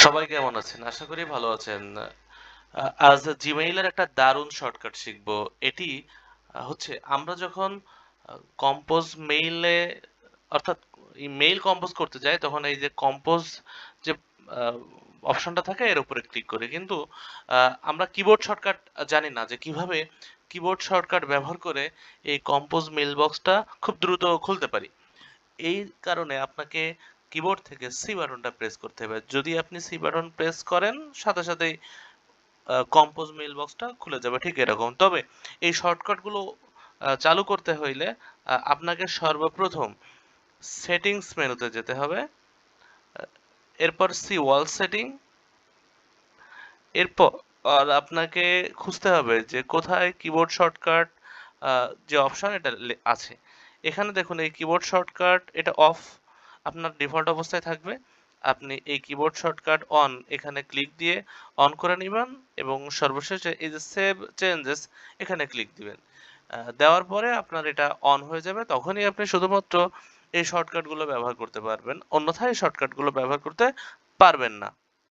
সবাই কেমন আছেন? আশা করি ভালো আছেন। আজ জিমেইলের একটা দারুণ শর্টকাট শিখবো। এটি হচ্ছে আমরা যখন কম্পোজ মেইলে অর্থাৎ মেইল কম্পোজ করতে যাই তখন এই যে কম্পোজ যে অপশনটা থাকে এর উপরে ক্লিক করি। কিন্তু আমরা কিবোর্ড শর্টকাট জানি না যে কিভাবে কিবোর্ড শর্টকাট ব্যবহার করে এই কম্পোজ মেইল বক্সটা খুব দ্রুত খুলতে পারি। এই কারণে আপনাকে কিবোর্ড থেকে সি বাটনটা প্রেস করতে হবে। যদি আপনি সি বাটন প্রেস করেন সাথে সাথেই কম্পোজ মেইল বক্সটা খুলে যাবে ঠিক এরকম। তবে এই শর্টকাটগুলো চালু করতে হইলে আপনাকে সর্বপ্রথম সেটিংস মেনুতে যেতে হবে। এরপর সি ওয়াল সেটিং, এরপর আপনাকে খুঁজতে হবে যে কোথায় কিবোর্ড শর্টকাট যে অপশন এটা আছে। এখানে দেখুন এই কিবোর্ড শর্টকাট এটা অফ আপনার ডিফল্ট অবস্থায় থাকবে। আপনি এই কিবোর্ড শর্টকাট অন এখানে ক্লিক দিয়ে অন করে নিবেন এবং সর্বশেষে এই যে সেভ চেঞ্জেস এখানে ক্লিক দিবেন। দেওয়ার পরে আপনার এটা অন হয়ে যাবে, তখনই আপনি শুধুমাত্র এই শর্টকাটগুলো ব্যবহার করতে পারবেন, অন্যথায় এই শর্টকাটগুলো ব্যবহার করতে পারবেন না।